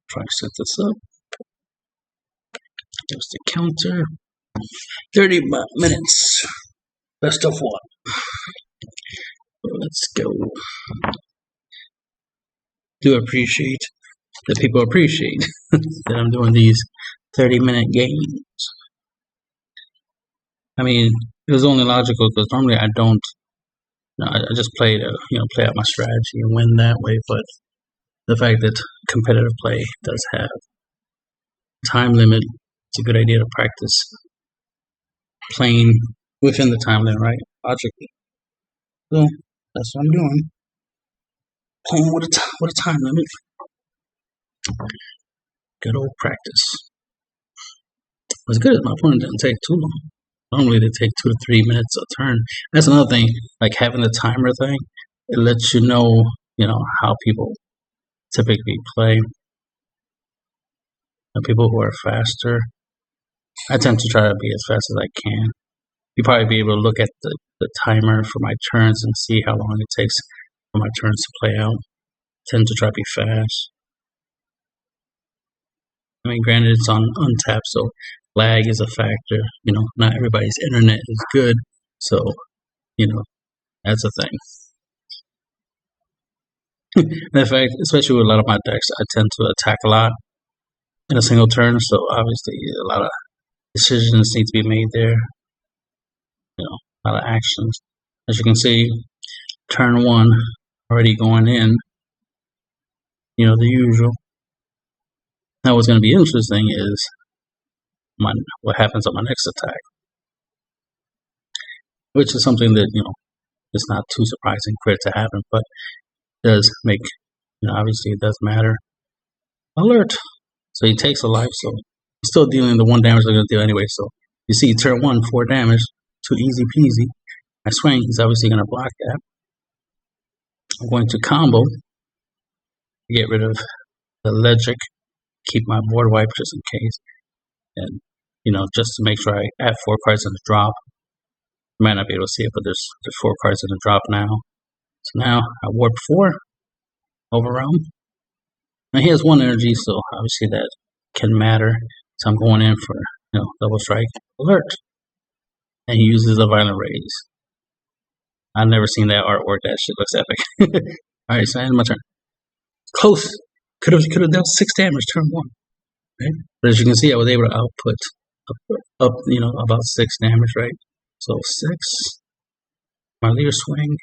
Try to set this up. There's the counter. 30 minutes. Best of 1. Let's go. Do appreciate that people appreciate that I'm doing these 30-minute games. I mean, it was only logical because normally I don't. I just play to play out my strategy and win that way. But the fact that competitive play does have time limit, it's a good idea to practice playing within the time limit, right? Logically. So that's what I'm doing. Playing with a time limit. Good old practice. What's good is my opponent didn't take too long. Normally they take 2 to 3 minutes a turn. That's another thing, like having the timer thing, it lets you know how people typically play. And people who are faster, I tend to try to be as fast as I can. You'll probably be able to look at the timer for my turns and see how long it takes for my turns to play out. I tend to try to be fast. I mean, granted, it's on untapped, so lag is a factor. Not everybody's internet is good, so that's a thing. In fact, especially with a lot of my decks, I tend to attack a lot in a single turn, so obviously a lot of decisions need to be made there. A lot of actions. As you can see, turn 1 already going in. The usual. Now, what's going to be interesting is what happens on my next attack, which is something that it's not too surprising for it to happen, but it does make obviously it does matter. Alert! So he takes a life, so he's still dealing the 1 damage they're going to deal anyway. So you see, turn 1, 4 damage, too easy peasy. I swing, he's obviously going to block that. I'm going to combo, get rid of the Legic, keep my board wipe just in case, and just to make sure I add 4 cards in the drop. You might not be able to see it, but there's 4 cards in the drop now. So now I warp 4, overwhelm. Now he has 1 energy, so obviously that can matter. So I'm going in for double strike, alert, and he uses a violent raise. I've never seen that artwork. That shit looks epic. All right, so I end my turn. Close. Could have dealt 6 damage turn 1. Right? But as you can see, I was able to output up about 6 damage, right? So 6. My leader swing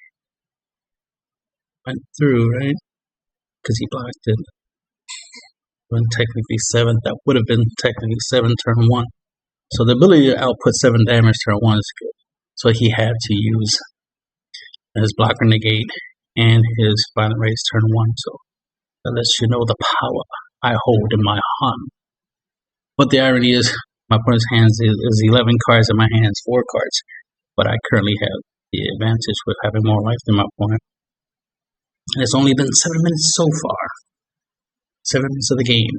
went through, right? Because he blocked it. When technically 7, that would have been technically 7 turn 1. So the ability to output 7 damage turn 1 is good. So he had to use his blocker negate and his violent raise turn 1. So that lets you know the power I hold in my hand. But the irony is, my opponent's hands is 11 cards in my hands, 4 cards. But I currently have the advantage with having more life than my opponent. And it's only been 7 minutes so far. 7 minutes of the game.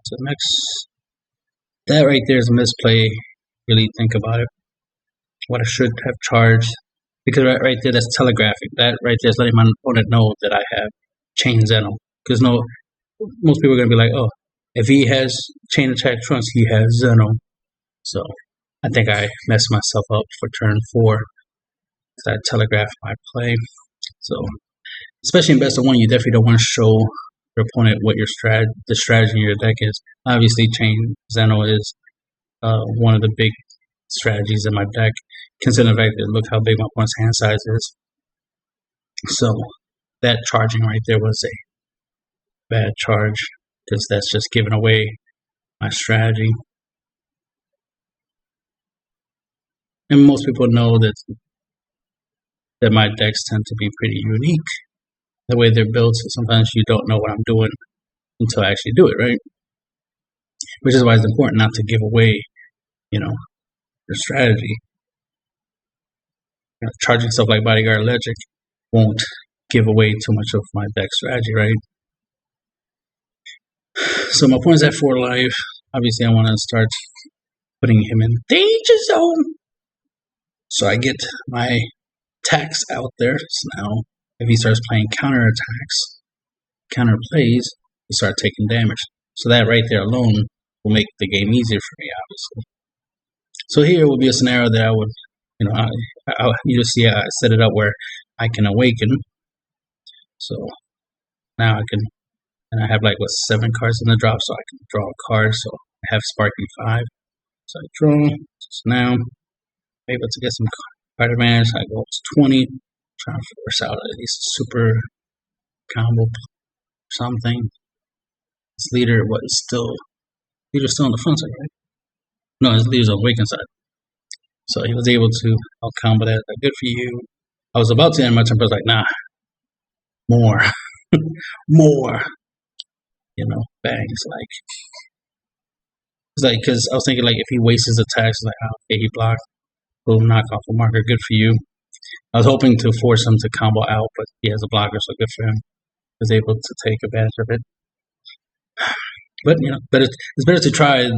So next, that right there is a misplay. Really think about it. What I should have charged. Because right there, that's telegraphic. That right there is letting my opponent know that I have chain Zenoh. Because most people are going to be like, oh, if he has chain attack trunks, he has Zenoh. So I think I messed myself up for turn 4. So I telegraphed my play. So especially in best of 1, you definitely don't want to show your opponent what the strategy in your deck is. Obviously, chain Zenoh is one of the big strategies in my deck. Considering the fact that look how big my opponent's hand size is. So that charging right there was a bad charge because that's just giving away my strategy. And most people know that my decks tend to be pretty unique. The way they're built, so sometimes you don't know what I'm doing until I actually do it, right? Which is why it's important not to give away, your strategy. Charging stuff like Bodyguard Legic won't give away too much of my deck strategy, right? So my opponent's at 4 life. Obviously, I want to start putting him in danger zone. So I get my attacks out there. So now if he starts playing counter attacks, counter plays, he start taking damage. So that right there alone will make the game easier for me, obviously. So here will be a scenario that I would, you just see I set it up where I can awaken. So now I have like 7 cards in the drop, so I can draw a card. So I have Sparking 5. So I draw. So now I'm able to get some card advantage. I go to 20, trying to force out at least a super combo something. His leader leader's still on the front side, right? No, his leader's on the awakened side. So he was able to out-combo that. Like, good for you. I was about to end my turn, but I was like, nah, more, more. Bang. It's like, because I was thinking, like, if he wastes his attacks, like, oh, okay, he blocked. Boom, knock off a marker. Good for you. I was hoping to force him to combo out, but he has a blocker, so good for him. He was able to take advantage of it. But it's better to try,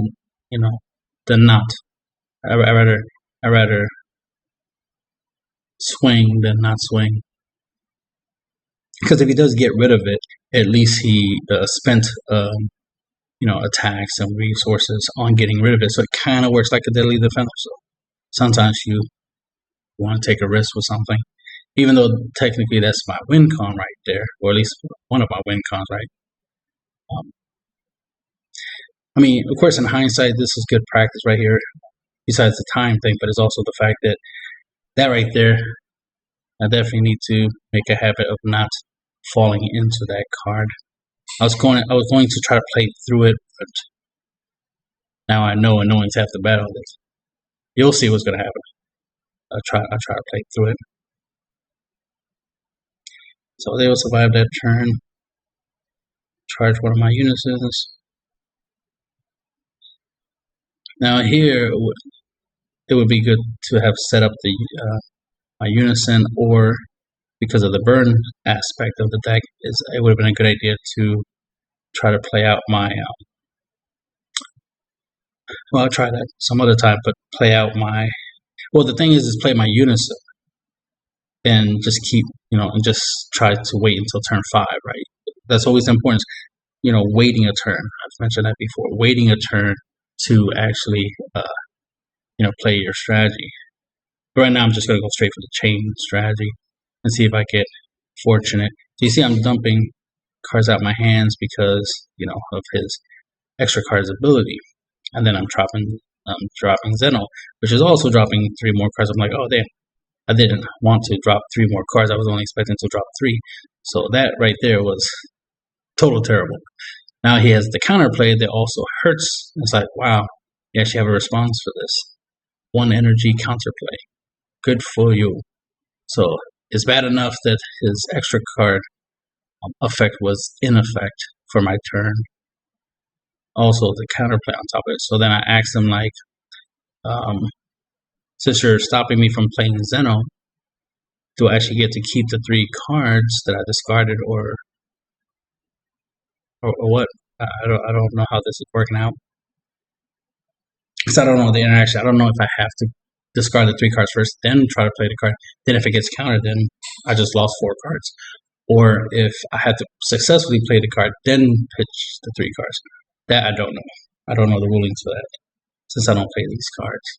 than not. I rather swing than not swing. Because if he does get rid of it, at least he spent attacks and resources on getting rid of it. So it kind of works like a deadly defender. So sometimes you want to take a risk with something, even though technically that's my win con right there, or at least one of my win cons, right? Of course, in hindsight, this is good practice right here, besides the time thing, but it's also the fact that right there, I definitely need to make a habit of not falling into that card. I was going to try to play through it, but now I know annoying's half the battle. You'll see what's going to happen. I'll try to play through it. So they will survive that turn. Charge one of my units. Now here, it would be good to have set up my unison, or because of the burn aspect of the deck, it would have been a good idea to try to play out my. I'll try that some other time, but play out my. Well, the thing is play my unison, and just keep and just try to wait until turn 5, right? That's always the importance. Waiting a turn. I've mentioned that before. Waiting a turn to actually, play your strategy. But right now, I'm just going to go straight for the chain strategy and see if I get fortunate. So you see, I'm dumping cards out my hands because, of his extra cards ability. And then I'm dropping Zenoh, which is also dropping 3 more cards. I'm like, oh, damn. I didn't want to drop 3 more cards. I was only expecting to drop 3. So that right there was total terrible. Now he has the counterplay that also hurts. It's like, wow, you actually have a response for this. 1 energy counterplay. Good for you. So it's bad enough that his extra card effect was in effect for my turn. Also the counterplay on top of it. So then I asked him, like, since you're stopping me from playing Zenoh, do I actually get to keep the 3 cards that I discarded, or what? I don't know how this is working out. Because I don't know the interaction. I don't know if I have to discard the 3 cards first, then try to play the card. Then if it gets countered, then I just lost 4 cards. Or if I had to successfully play the card, then pitch the 3 cards. That I don't know. I don't know the rulings for that, since I don't play these cards.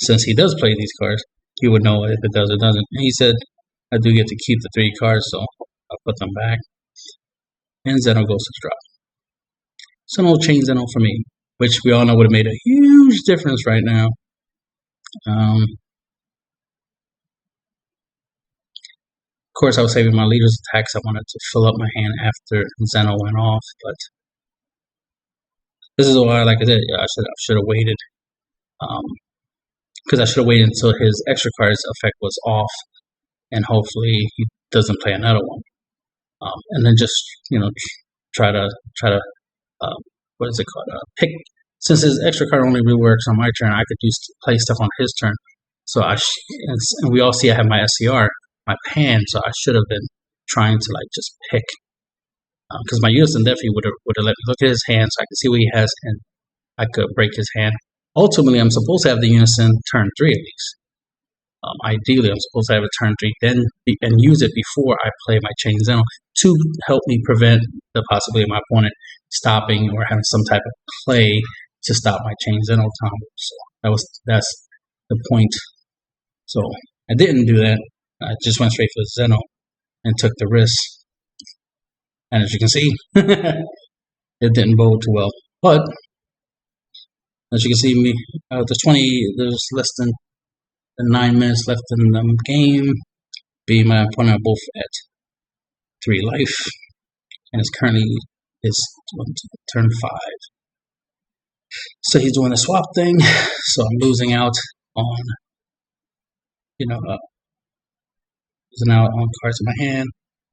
Since he does play these cards, he would know if it does or doesn't. And he said, I do get to keep the 3 cards, so I'll put them back. And Zenoh goes to the drop. So no chain Zenoh for me, which we all know would have made a huge difference right now. Of course, I was saving my leader's attacks. I wanted to fill up my hand after Zenoh went off, but this is why, like I said, I should have waited. Because I should have waited until his extra cards effect was off, and hopefully he doesn't play another one. And then just try to what is it called? Pick. Since his extra card only reworks on my turn, I could play stuff on his turn. So and we all see I have my SCR, my pan. So I should have been trying to just pick, because my unison definitely would have let me look at his hand so I could see what he has, and I could break his hand. Ultimately, I'm supposed to have the unison turn 3 at least. Ideally, I'm supposed to have a turn 3, then and use it before I play my chain Zenoh to help me prevent the possibility of my opponent stopping or having some type of play to stop my chain Zenoh combo. So that's the point. So I didn't do that. I just went straight for Zenoh and took the risk. And as you can see, it didn't bode too well. But as you can see, there's less than 9 minutes left in the game. Me and my opponent are both at 3 life, and it's currently turn 5. So he's doing a swap thing. So I'm losing out on, losing out on cards in my hand.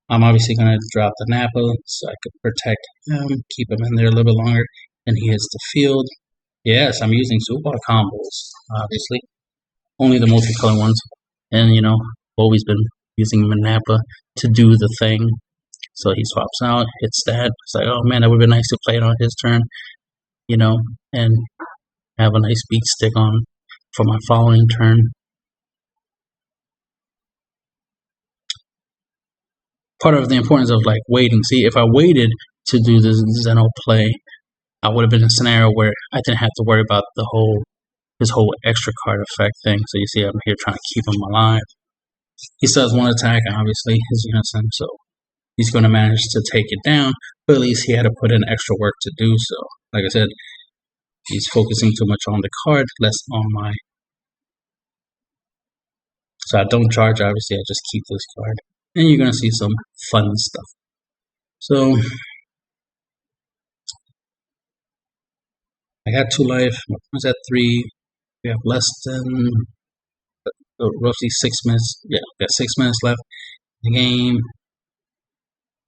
I'm obviously going to drop the Napa so I can protect him, keep him in there a little bit longer, and he hits the field. Yes, I'm using super combos, obviously. Only the multicolored ones. And, always been using Napa to do the thing. So he swaps out, hits that. It's like, oh man, that would be nice to play it on his turn, and have a nice beat stick on for my following turn. Part of the importance of waiting. See, if I waited to do this Zenoh play, I would have been in a scenario where I didn't have to worry about his whole extra card effect thing. So you see, I'm here trying to keep him alive. He still has 1 attack, obviously, his unison, so he's going to manage to take it down. But at least he had to put in extra work to do so. Like I said, he's focusing too much on the card, less on my. So I don't charge. Obviously, I just keep this card. And you're going to see some fun stuff. So I got 2 life. My opponent's at 3. We have less than roughly 6 minutes. Yeah, we got 6 minutes left in the game.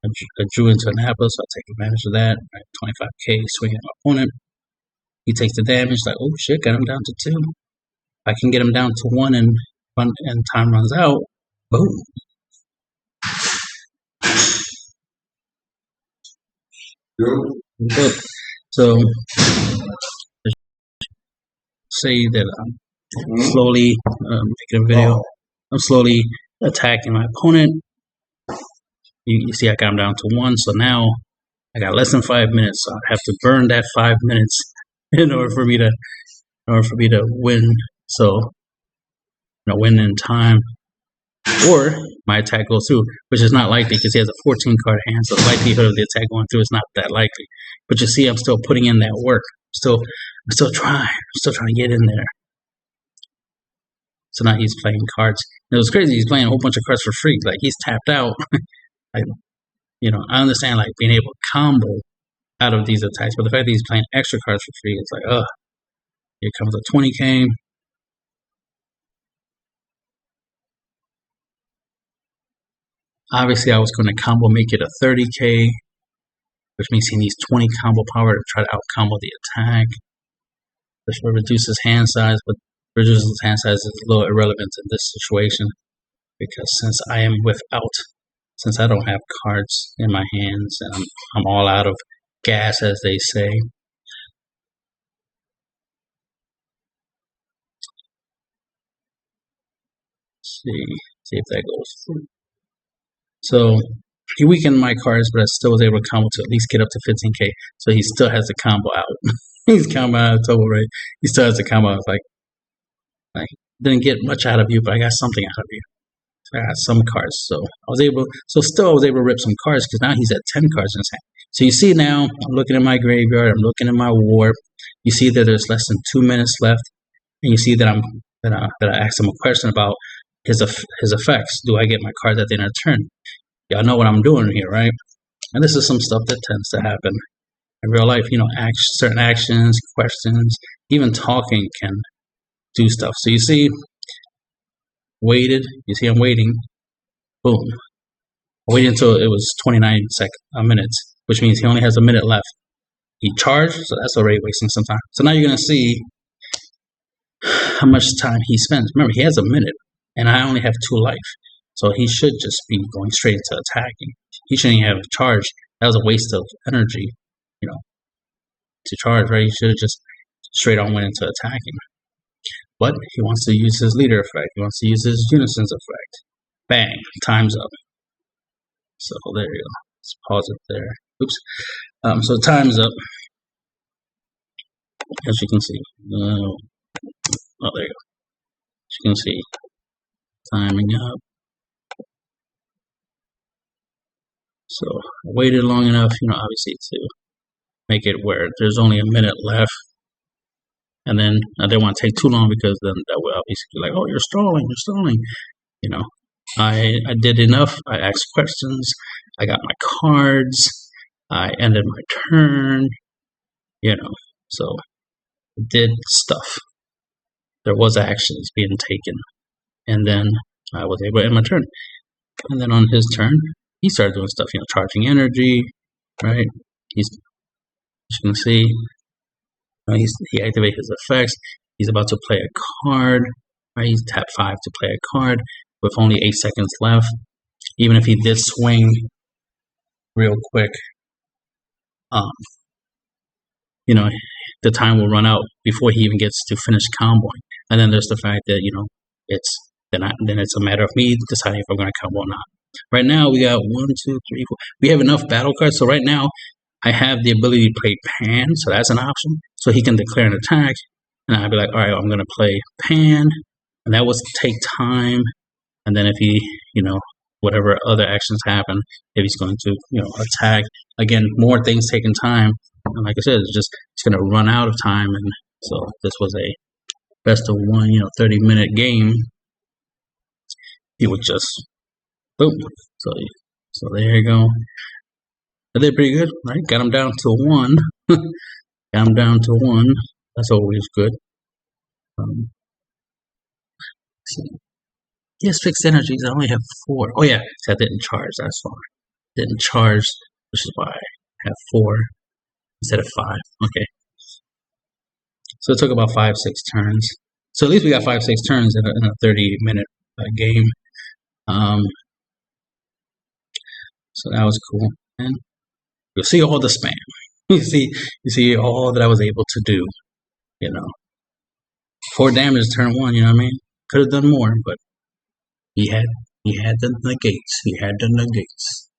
I drew into an apple, so I take advantage of that. Right, 25k swing at my opponent. He takes the damage. Like, oh shit, got him down to 2. I can get him down to 1 and time runs out. Boom. Good. So say that I'm slowly making a video. I'm slowly attacking my opponent. You see, I got him down to 1. So now I got less than 5 minutes. So I have to burn that 5 minutes in order for me to win. So win in time, or my attack goes through, which is not likely because he has a 14 card hand. So the likelihood of the attack going through is not that likely. But you see, I'm still putting in that work. I'm still trying to get in there. So now he's playing cards. It was crazy. He's playing a whole bunch of cards for free. Like, he's tapped out. I understand being able to combo out of these attacks, but the fact that he's playing extra cards for free, it's like, here comes a 20k. Obviously, I was going to combo make it a 30k, which means he needs 20 combo power to try to out combo the attack. This will reduce his hand size, but reduces his hand size is a little irrelevant in this situation because since I don't have cards in my hands and I'm all out of gas, as they say. See if that goes through. So he weakened my cards, but I still was able to combo to at least get up to 15k. So he still has the combo out. He's combo out of total, right? He still has the combo out. Like didn't get much out of you, but I got something out of you. So I got some cards. So I was able to rip some cards because now he's at 10 cards in his hand. So you see now, I'm looking at my graveyard, I'm looking at my warp. You see that there's less than 2 minutes left, and you see that I asked him a question about his effects. Do I get my cards at the end of the turn? Y'all know what I'm doing here, right? And this is some stuff that tends to happen in real life. Certain actions, questions, even talking can do stuff. So you see, waited. You see, I'm waiting. Boom. I waited until it was 29 minutes, which means he only has a minute left. He charged, so that's already wasting some time. So now you're gonna see how much time he spends. Remember, he has a minute, and I only have 2 life. So he should just be going straight into attacking. He shouldn't even have a charge. That was a waste of energy, to charge, right? He should have just straight on went into attacking. But he wants to use his leader effect. He wants to use his unisons effect. Bang, time's up. So there you go. Let's pause it there. Oops. So time's up. As you can see. Oh, there you go. As you can see. Timing up. So I waited long enough, obviously to make it where there's only a minute left. And then I didn't want to take too long because then that would obviously be like, oh, you're stalling. I did enough. I asked questions. I got my cards. I ended my turn. So I did stuff. There was actions being taken. And then I was able to end my turn. And then on his turn, he started doing stuff, charging energy, right? As you can see, he activated his effects. He's about to play a card, right? He's tapped 5 to play a card with only 8 seconds left. Even if he did swing real quick, the time will run out before he even gets to finish comboing. And then there's the fact that, then it's a matter of me deciding if I'm going to combo or not. Right now, we got 1, 2, 3, 4. We have enough battle cards. So right now, I have the ability to play Pan. So that's an option. So he can declare an attack. And I'd be like, all right, I'm going to play Pan. And that would take time. And then if he, whatever other actions happen, if he's going to, attack. Again, more things taking time. And like I said, it's going to run out of time. And so this was a best of one, 30-minute game. He would just boom. So there you go. I did pretty good, right? Got him down to 1. Got him down to 1. That's always good. Yes, fixed energies. I only have 4. Oh yeah, I didn't charge. That's fine. Didn't charge, which is why I have 4 instead of 5. Okay. So it took about 5-6 turns. So at least we got 5-6 turns in a 30-minute game. So that was cool. And you'll see all the spam. You see all that I was able to do. 4 damage turn 1. You know what I mean? Could have done more, but he had the negates. He had the negates.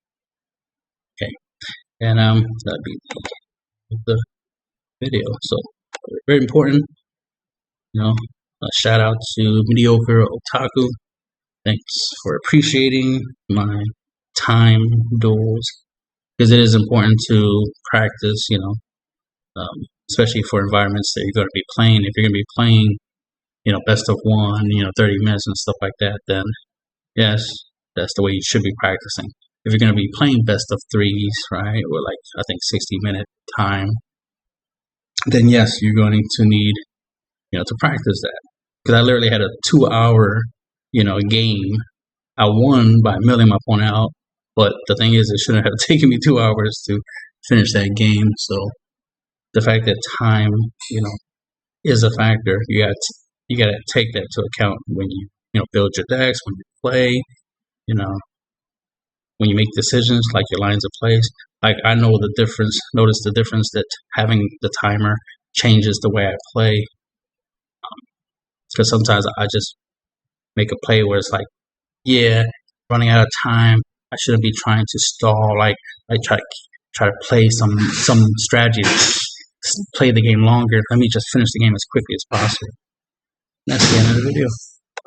Okay, and that'd be the video. So very important. A shout out to Mediocre Otaku. Thanks for appreciating my time duels, because it is important to practice, especially for environments that you're going to be playing. If you're going to be playing, best of 1, 30 minutes and stuff like that, then yes, that's the way you should be practicing. If you're going to be playing best of 3s, right, or like I think 60-minute time, then yes, you're going to need, to practice that. Because I literally had a 2-hour, game. I won by milling my opponent out. But the thing is, it shouldn't have taken me 2 hours to finish that game. So the fact that time, is a factor, you got to take that into account when you, build your decks, when you play, when you make decisions, like your lines of plays. Like I know the difference. Notice the difference that having the timer changes the way I play. Because sometimes I just make a play where it's like, yeah, running out of time. I shouldn't be trying to stall, like try to play some strategy, play the game longer. Let me just finish the game as quickly as possible. That's the end of the video.